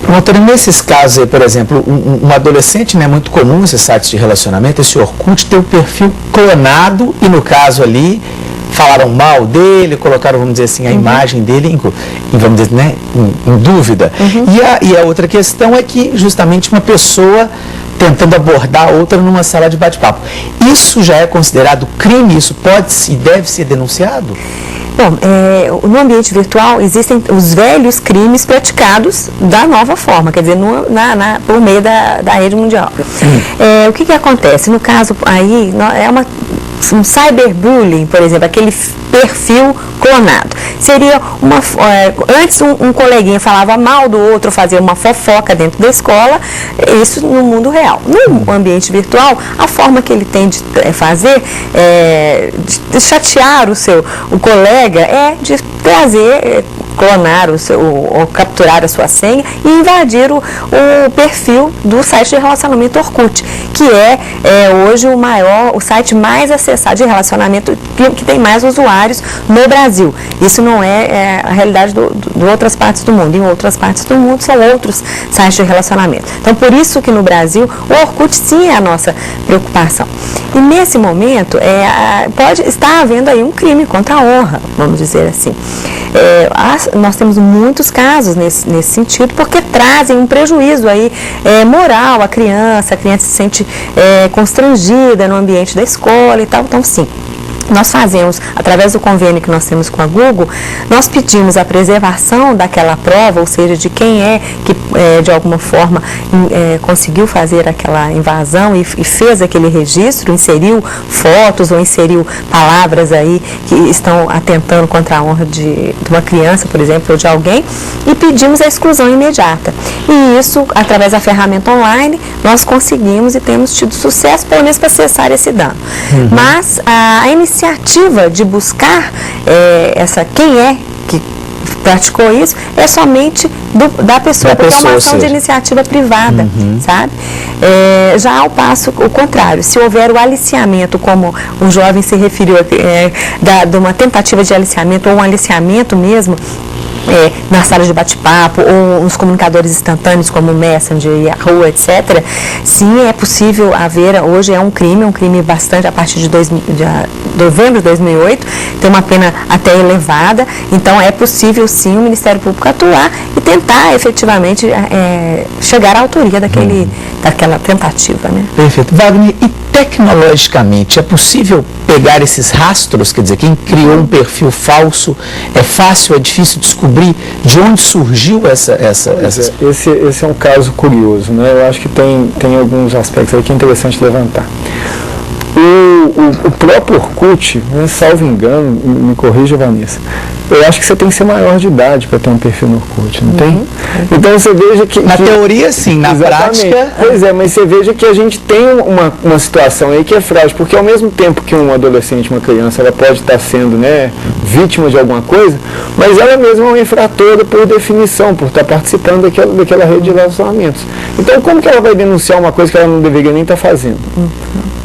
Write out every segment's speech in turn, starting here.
Promotora, nesses casos aí, por exemplo, um adolescente, né, muito comum esses sites de relacionamento, esse Orkut tem o perfil clonado e no caso ali falaram mal dele, colocaram, vamos dizer assim, a imagem dele vamos dizer, né, em dúvida. E a outra questão é que justamente uma pessoa tentando abordar outra numa sala de bate-papo. Isso já é considerado crime? Isso pode e deve ser denunciado? Bom, no ambiente virtual existem os velhos crimes praticados da nova forma, quer dizer, por meio da rede mundial. O que acontece? No caso aí, um cyberbullying, por exemplo, aquele perfil clonado. Seria antes um coleguinha falava mal do outro, fazia uma fofoca dentro da escola, isso no mundo real. No ambiente virtual, a forma que ele tem de fazer, de chatear o colega, é de trazer, clonar ou capturar a sua senha e invadir o perfil do site de relacionamento Orkut, que é hoje o site mais acessado de relacionamento, que tem mais usuários no Brasil. Isso não é a realidade de outras partes do mundo. Em outras partes do mundo são outros sites de relacionamento. Então, por isso que no Brasil o Orkut sim é a nossa preocupação. E nesse momento pode estar havendo aí um crime contra a honra, vamos dizer assim. Nós temos muitos casos nesse sentido, porque trazem um prejuízo aí, moral à criança, se sente constrangida no ambiente da escola e tal. Então, sim, nós fazemos, através do convênio que nós temos com a Google, nós pedimos a preservação daquela prova, ou seja, de quem que de alguma forma conseguiu fazer aquela invasão e fez aquele registro, inseriu fotos ou inseriu palavras aí que estão atentando contra a honra de uma criança, por exemplo, ou de alguém, e pedimos a exclusão imediata. E isso, através da ferramenta online, nós conseguimos e temos tido sucesso, pelo menos para cessar esse dano. Mas a iniciativa de buscar quem que praticou isso é somente da pessoa, porque é uma ação de iniciativa privada, sabe? Já ao passo, o contrário, se houver o aliciamento, como o jovem se referiu, de uma tentativa de aliciamento ou um aliciamento mesmo, na sala de bate-papo ou nos comunicadores instantâneos como o Messenger, Yahoo, etc. Sim, é possível haver, hoje é um crime bastante, a partir de novembro de 2008, tem uma pena até elevada, então é possível sim o Ministério Público atuar e tentar efetivamente chegar à autoria daquela tentativa, né? Perfeito. Wagner, e tecnologicamente é possível pegar esses rastros, quer dizer, quem criou um perfil falso, é fácil, é difícil descobrir de onde surgiu essa... Esse é um caso curioso, né? Eu acho que tem alguns aspectos aí que é interessante levantar. O próprio Orkut, né, salvo engano, me corrija, Vanessa, eu acho que você tem que ser maior de idade para ter um perfil no Orkut, não tem? Então você veja que... Na teoria, sim, na prática... Pois é, mas você veja que a gente tem uma situação aí que é frágil, porque ao mesmo tempo que um adolescente, uma criança, ela pode estar sendo, né, vítima de alguma coisa, mas ela mesma é uma infratora por definição, por estar participando daquela rede de relacionamentos. Então como que ela vai denunciar uma coisa que ela não deveria nem estar fazendo?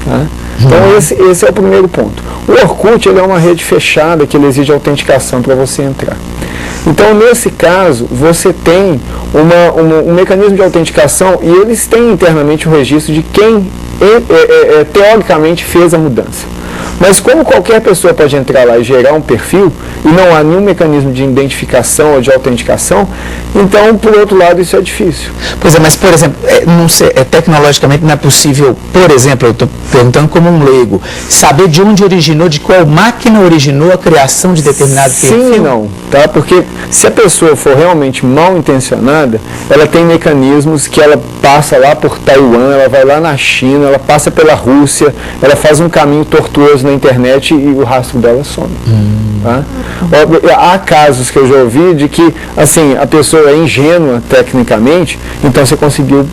Tá? Então esse é o primeiro ponto. O Orkut, ele é uma rede fechada que ele exige autenticação para você entrar. Então nesse caso você tem um mecanismo de autenticação e eles têm internamente o registro de quem teoricamente fez a mudança. Mas como qualquer pessoa pode entrar lá e gerar um perfil, e não há nenhum mecanismo de identificação ou de autenticação, então, por outro lado, isso é difícil. Pois é, mas, por exemplo, tecnologicamente não é possível, por exemplo, eu estou perguntando como um leigo, saber de onde originou, de qual máquina originou a criação de determinado perfil? Sim e não, tá? Porque se a pessoa for realmente mal intencionada, ela tem mecanismos que ela passa lá por Taiwan, ela vai lá na China, ela passa pela Rússia, ela faz um caminho tortuoso na internet e o rastro dela some. Tá? Há casos que eu já ouvi de que, assim, a pessoa é ingênua tecnicamente, então você conseguiu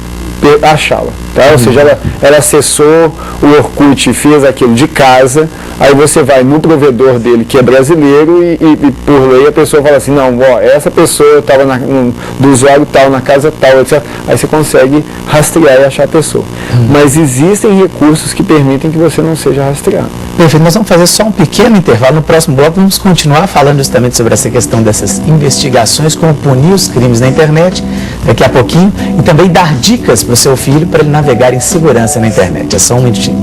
achá-la, tá? Ou seja, ela acessou o Orkut e fez aquilo de casa, aí você vai no provedor dele, que é brasileiro, e por lei a pessoa fala assim, não, essa pessoa estava do usuário tal, na casa tal, etc. Aí você consegue rastrear e achar a pessoa. Mas existem recursos que permitem que você não seja rastreado. Perfeito, nós vamos fazer só um pequeno intervalo. No próximo bloco vamos continuar falando justamente sobre essa questão dessas investigações, como punir os crimes na internet. daqui a pouquinho, e também dar dicas para o seu filho para ele navegar em segurança na internet. É só um minutinho.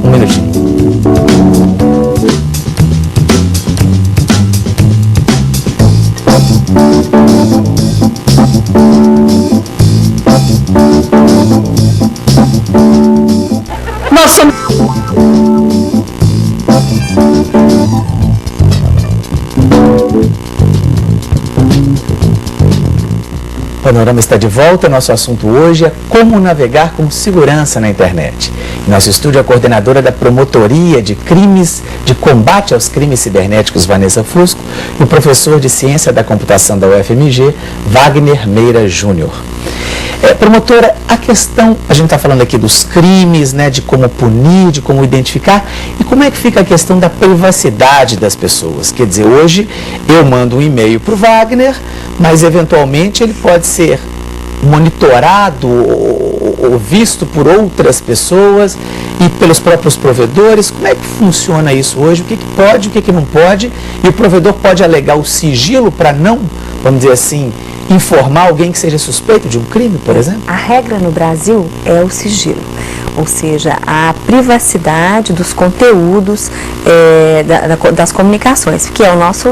O Panorama está de volta. Nosso assunto hoje é como navegar com segurança na internet. Em nosso estúdio, a coordenadora da Promotoria de Crimes, de Combate aos Crimes Cibernéticos, Vanessa Fusco, e o professor de Ciência da Computação da UFMG, Wagner Meira Júnior. Promotora, a questão, a gente está falando aqui dos crimes, né, de como punir, de como identificar, e como é que fica a questão da privacidade das pessoas? Quer dizer, hoje eu mando um e-mail para o Wagner, mas eventualmente ele pode ser monitorado ou visto por outras pessoas e pelos próprios provedores. Como é que funciona isso hoje? O que pode, o que não pode? E o provedor pode alegar o sigilo para não, vamos dizer assim, informar alguém que seja suspeito de um crime, por exemplo? A regra no Brasil é o sigilo, ou seja, a privacidade dos conteúdos das comunicações, que é o nosso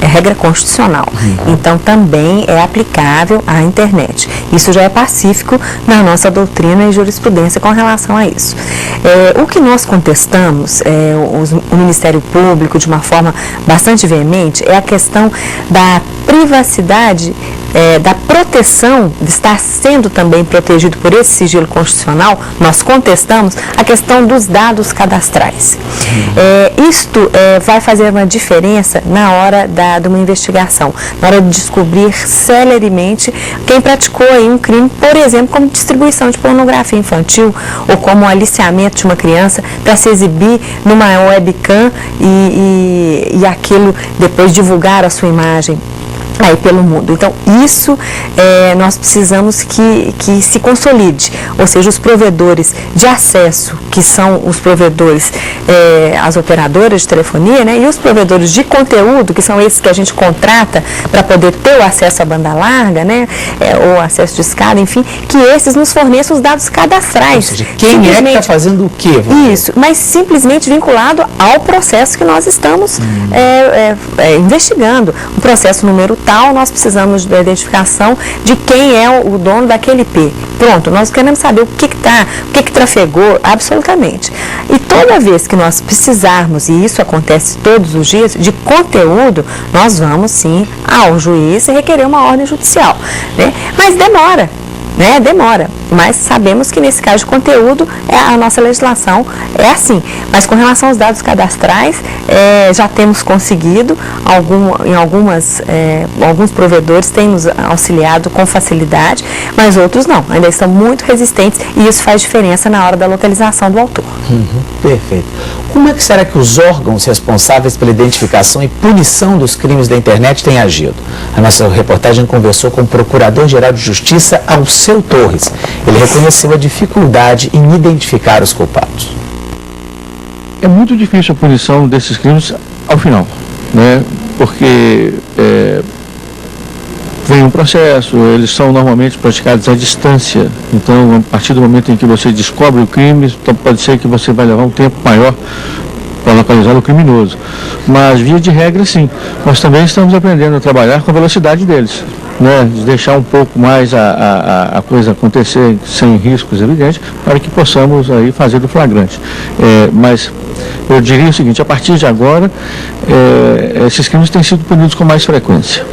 regra constitucional. Então, também é aplicável à internet. Isso já é pacífico na nossa doutrina e jurisprudência com relação a isso. O que nós contestamos, o Ministério Público, de uma forma bastante veemente, é a questão da privacidade, da proteção, de estar sendo também protegido por esse sigilo constitucional. Nós contestamos a questão dos dados cadastrais. Isto vai fazer uma diferença na hora de uma investigação, na hora de descobrir celeremente quem praticou aí um crime, por exemplo, como distribuição de pornografia infantil ou como aliciamento de uma criança para se exibir numa webcam e aquilo depois divulgar a sua imagem aí pelo mundo. Então, isso nós precisamos que se consolide, ou seja, os provedores de acesso, que são os provedores, as operadoras de telefonia, né, e os provedores de conteúdo, que são esses que a gente contrata para poder ter o acesso à banda larga, né, ou acesso de escada, enfim, que esses nos forneçam os dados cadastrais. Ou seja, quem é que está fazendo o quê? Isso, mas simplesmente vinculado ao processo que nós estamos investigando. O processo número tal, nós precisamos da identificação de quem é o dono daquele IP. Pronto, nós queremos saber o que trafegou, absolutamente. E toda vez que nós precisarmos, e isso acontece todos os dias, de conteúdo, nós vamos sim ao juiz e requerer uma ordem judicial, né? Mas demora. Demora, mas sabemos que nesse caso de conteúdo a nossa legislação é assim. Mas com relação aos dados cadastrais, já temos conseguido, alguns provedores têm nos auxiliado com facilidade, mas outros não, ainda estão muito resistentes e isso faz diferença na hora da localização do autor. Perfeito. Como é que será que os órgãos responsáveis pela identificação e punição dos crimes da internet têm agido? A nossa reportagem conversou com o Procurador-Geral de Justiça, Alceu Torres. Ele reconheceu a dificuldade em identificar os culpados. É muito difícil a punição desses crimes ao final, né? Porque vem um processo, eles são normalmente praticados à distância. Então, a partir do momento em que você descobre o crime, então pode ser que você vai levar um tempo maior para localizar o criminoso. Mas, via de regra, sim. Nós também estamos aprendendo a trabalhar com a velocidade deles, né? De deixar um pouco mais a coisa acontecer sem riscos evidentes, para que possamos aí fazer do flagrante. Mas eu diria o seguinte: a partir de agora, esses crimes têm sido punidos com mais frequência.